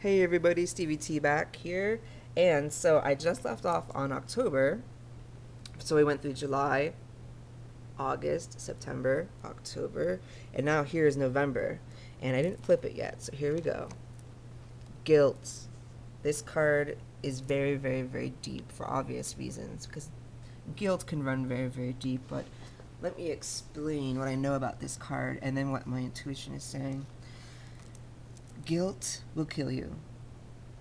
Hey everybody, Stevie T back here. And so I just left off on October. So we went through July, August, September, October, and now here's November. And I didn't flip it yet, so here we go. Guilt. This card is very, very, very deep for obvious reasons because guilt can run very, very deep. But let me explain what I know about this card and then what my intuition is saying. Guilt will kill you.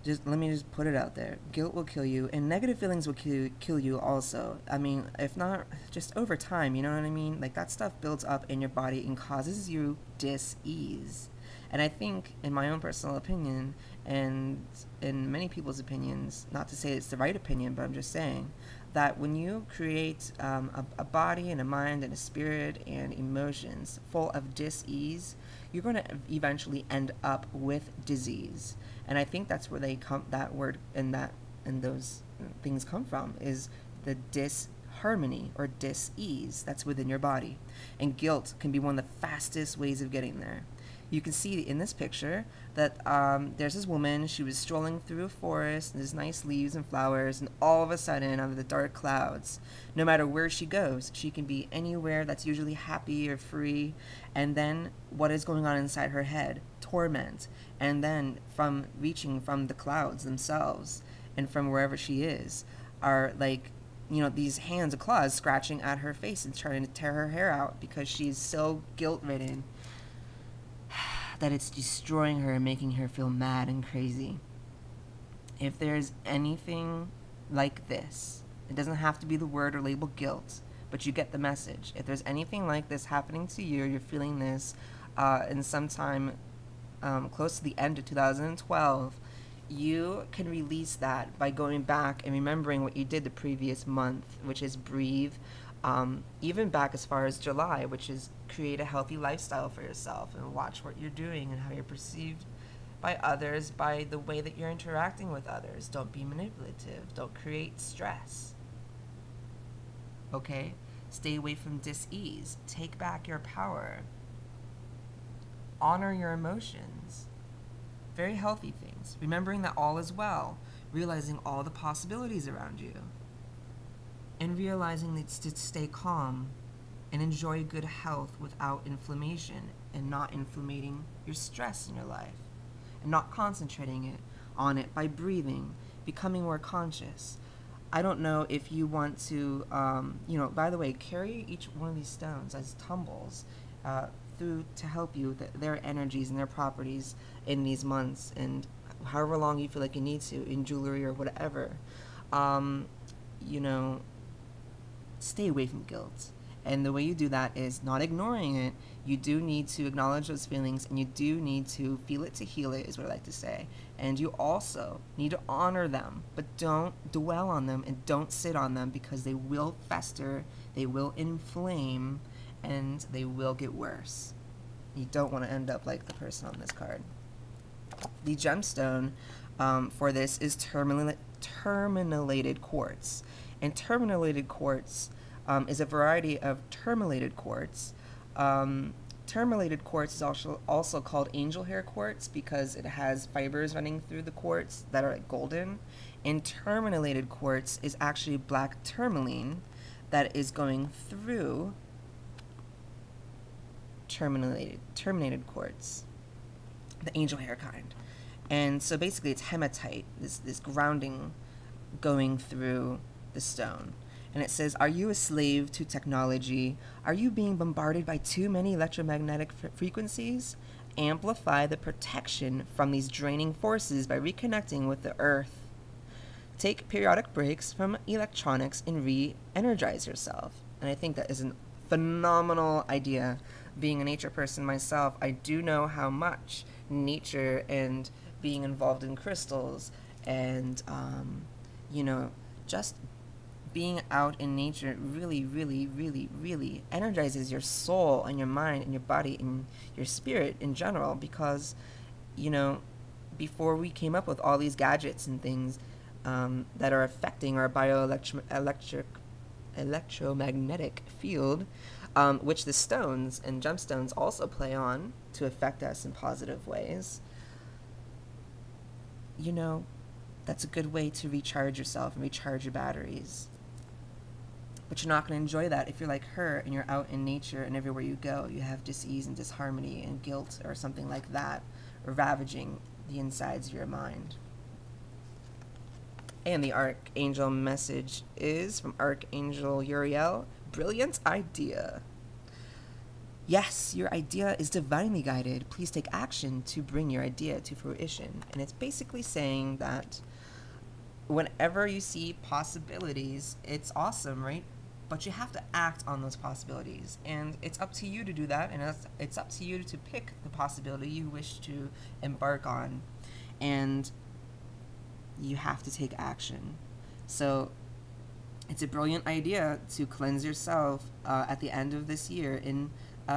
Let me put it out there. Guilt will kill you, and negative feelings will kill you also. I mean, if not, just over time, you know what I mean? Like, that stuff builds up in your body and causes you dis-ease. And I think, in my own personal opinion, and in many people's opinions, not to say it's the right opinion, but I'm just saying, that when you create a body and a mind and a spirit and emotions full of dis-ease, you're going to eventually end up with disease. And I think that's where that word and those things come from, is the disharmony or dis-ease that's within your body. And guilt can be one of the fastest ways of getting there. You can see in this picture that there's this woman. She was strolling through a forest, and there's nice leaves and flowers, and all of a sudden, out of the dark clouds, no matter where she goes, she can be anywhere that's usually happy or free. And then what is going on inside her head? Torment. And then from reaching from the clouds themselves and from wherever she is are like, you know, these hands of claws scratching at her face and trying to tear her hair out because she's so guilt-ridden that it's destroying her and making her feel mad and crazy. If there's anything like this, it doesn't have to be the word or label guilt, but you get the message. If there's anything like this happening to you, or you're feeling this in sometime close to the end of 2012, you can release that by going back and remembering what you did the previous month, which is breathe. Even back as far as July, which is create a healthy lifestyle for yourself and watch what you're doing and how you're perceived by others, by the way that you're interacting with others. Don't be manipulative. Don't create stress. Okay? Stay away from dis-ease. Take back your power. Honor your emotions. Very healthy things. Remembering that all is well. Realizing all the possibilities around you. And realizing that to stay calm and enjoy good health without inflammation and not inflammating your stress in your life and not concentrating on it by breathing, becoming more conscious. I don't know if you want to, by the way, carry each one of these stones as tumbles through to help you, their energies and their properties in these months and however long you feel like you need to in jewelry or whatever. Stay away from guilt. And the way you do that is not ignoring it. You do need to acknowledge those feelings, and you do need to feel it to heal it, is what I like to say. And you also need to honor them, but don't dwell on them and don't sit on them, because they will fester, they will inflame, and they will get worse. You don't want to end up like the person on this card. The gemstone for this is terminated quartz. And terminated quartz is a variety of tourmalated quartz. Tourmalated quartz is also called angel hair quartz because it has fibers running through the quartz that are like golden. And terminated quartz is actually black tourmaline that is going through terminated quartz, the angel hair kind. And so basically it's hematite, this grounding going through the stone. And it says, are you a slave to technology? Are you being bombarded by too many electromagnetic frequencies? Amplify the protection from these draining forces by reconnecting with the earth. Take periodic breaks from electronics and re-energize yourself. And I think that is a phenomenal idea. Being a nature person myself, I do know how much nature and being involved in crystals and, just being out in nature really, really, really, really energizes your soul and your mind and your body and your spirit in general, because, before we came up with all these gadgets and things that are affecting our electromagnetic field, which the stones and gemstones also play on to affect us in positive ways, you know, that's a good way to recharge yourself and recharge your batteries. But you're not going to enjoy that if you're like her and you're out in nature and everywhere you go, you have dis-ease and disharmony and guilt or something like that, ravaging the insides of your mind. And the Archangel message is from Archangel Uriel. Brilliant idea. Yes, your idea is divinely guided. Please take action to bring your idea to fruition. And it's basically saying that whenever you see possibilities, it's awesome, right? But you have to act on those possibilities. And it's up to you to do that. And it's up to you to pick the possibility you wish to embark on. And you have to take action. So it's a brilliant idea to cleanse yourself at the end of this year in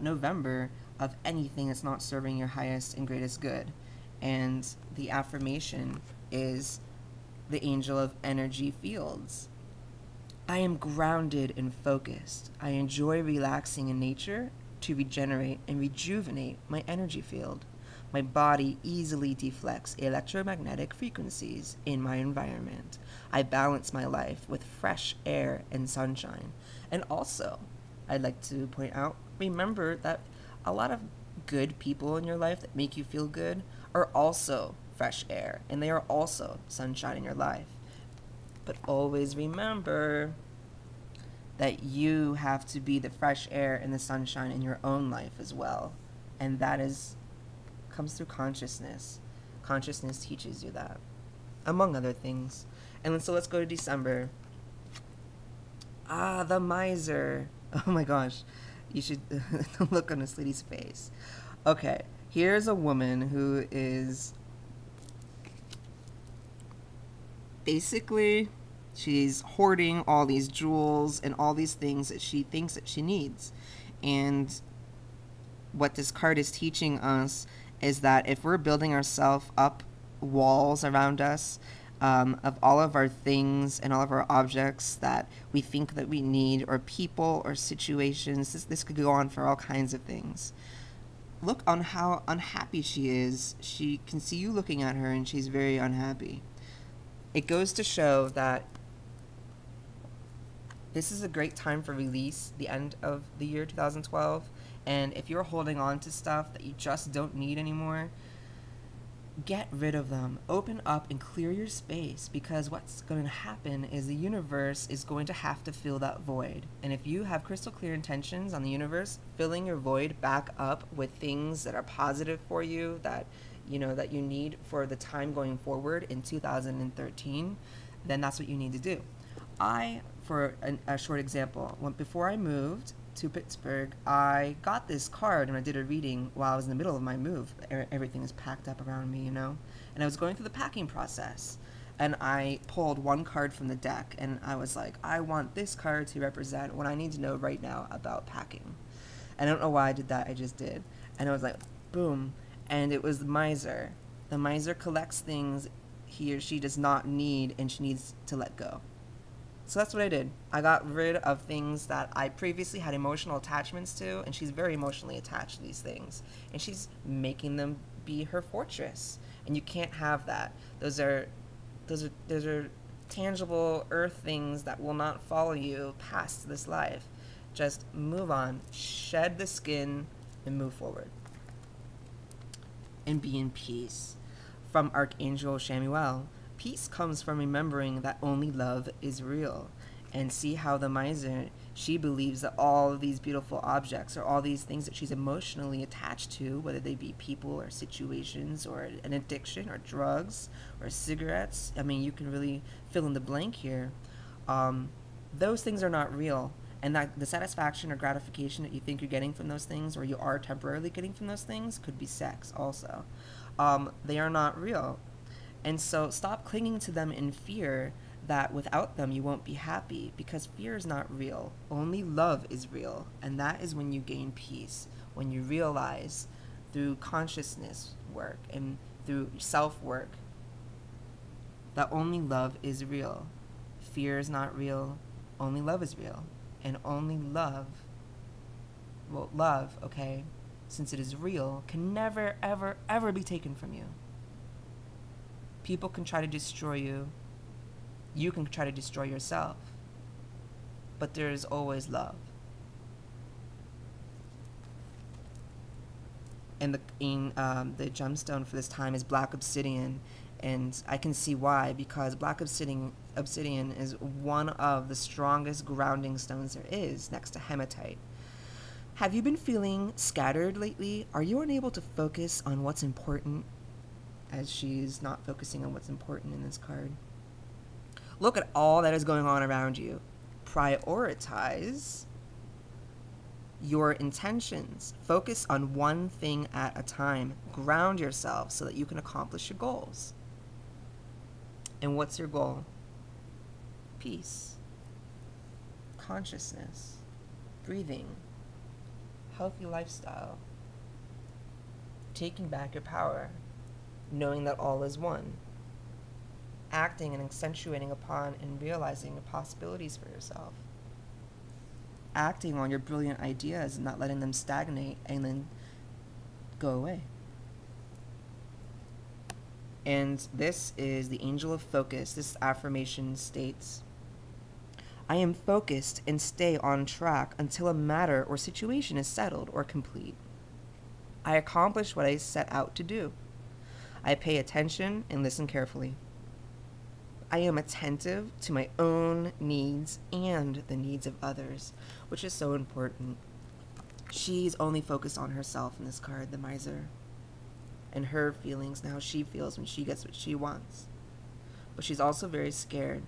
November of anything that's not serving your highest and greatest good. And the affirmation is the angel of energy fields. I am grounded and focused. I enjoy relaxing in nature to regenerate and rejuvenate my energy field. My body easily deflects electromagnetic frequencies in my environment. I balance my life with fresh air and sunshine. And also, I'd like to point out, remember that a lot of good people in your life that make you feel good are also fresh air, and they are also sunshine in your life. But always remember that you have to be the fresh air and the sunshine in your own life as well. And that comes through consciousness. Consciousness teaches you that, among other things. And so let's go to December. The miser. Oh my gosh. You should look on this lady's face. Okay, here's a woman who is basically, she's hoarding all these jewels and all these things that she thinks that she needs. And what this card is teaching us is that if we're building ourselves up walls around us of all of our things and all of our objects that we think that we need, or people or situations, this could go on for all kinds of things. Look on how unhappy she is. She can see you looking at her and she's very unhappy. It goes to show that this is a great time for release, the end of the year 2012. And if you're holding on to stuff that you just don't need anymore, get rid of them. Open up and clear your space, because what's going to happen is the universe is going to have to fill that void. And if you have crystal clear intentions on the universe filling your void back up with things that are positive for you, that you know that you need for the time going forward in 2013, then that's what you need to do. For a short example, before I moved to Pittsburgh, I got this card and I did a reading while I was in the middle of my move. Everything is packed up around me, you know? And I was going through the packing process. And I pulled one card from the deck and I was like, I want this card to represent what I need to know right now about packing. And I don't know why I did that, I just did. And I was like, boom. And it was the miser. The miser collects things he or she does not need and she needs to let go. So that's what I did. I got rid of things that I previously had emotional attachments to, and she's very emotionally attached to these things. And she's making them be her fortress. And you can't have that. Those are tangible earth things that will not follow you past this life. Just move on, shed the skin, and move forward. And be in peace. From Archangel Chamuel. Peace comes from remembering that only love is real. And see how the miser, she believes that all of these beautiful objects or all these things that she's emotionally attached to, whether they be people or situations or an addiction or drugs or cigarettes, I mean, you can really fill in the blank here. Those things are not real. And that the satisfaction or gratification that you think you're getting from those things, or you are temporarily getting from those things, could be sex also. They are not real. And so stop clinging to them in fear that without them you won't be happy, because fear is not real. Only love is real. And that is when you gain peace, when you realize through consciousness work and through self-work that only love is real. Fear is not real. Only love is real. And only love, okay, since it is real, can never, ever, ever be taken from you. People can try to destroy you. You can try to destroy yourself. But there is always love. And the gemstone for this time is black obsidian, and I can see why, because black obsidian is one of the strongest grounding stones there is, next to hematite. Have you been feeling scattered lately? Are you unable to focus on what's important? As she's not focusing on what's important in this card. Look at all that is going on around you. Prioritize your intentions. Focus on one thing at a time. Ground yourself so that you can accomplish your goals. And what's your goal? Peace, consciousness, breathing, healthy lifestyle, taking back your power, knowing that all is one, acting and accentuating upon and realizing the possibilities for yourself, acting on your brilliant ideas and not letting them stagnate and then go away. And this is the Angel of Focus. This affirmation states, I am focused and stay on track until a matter or situation is settled or complete. I accomplish what I set out to do. I pay attention and listen carefully. I am attentive to my own needs and the needs of others, which is so important. She's only focused on herself in this card, the Miser, and her feelings and how she feels when she gets what she wants. But she's also very scared.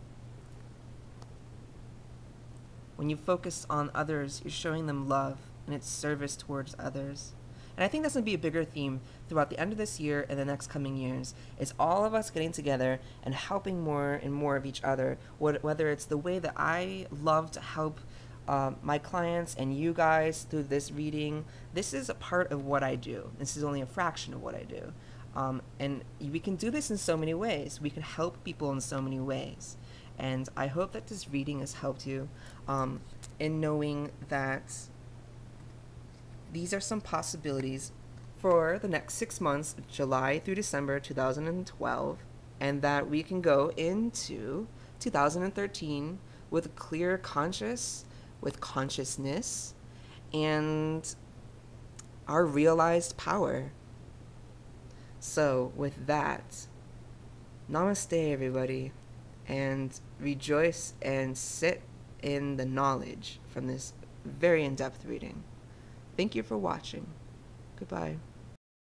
When you focus on others, you're showing them love and its service towards others. And I think that's going to be a bigger theme throughout the end of this year and the next coming years. It's all of us getting together and helping more and more of each other, whether it's the way that I love to help my clients and you guys through this reading. This is a part of what I do. This is only a fraction of what I do. And we can do this in so many ways. We can help people in so many ways. And I hope that this reading has helped you in knowing that these are some possibilities for the next 6 months, July through December 2012, and that we can go into 2013 with a clear consciousness, and our realized power. So with that, namaste everybody, and rejoice and sit in the knowledge from this very in-depth reading. Thank you for watching. Goodbye.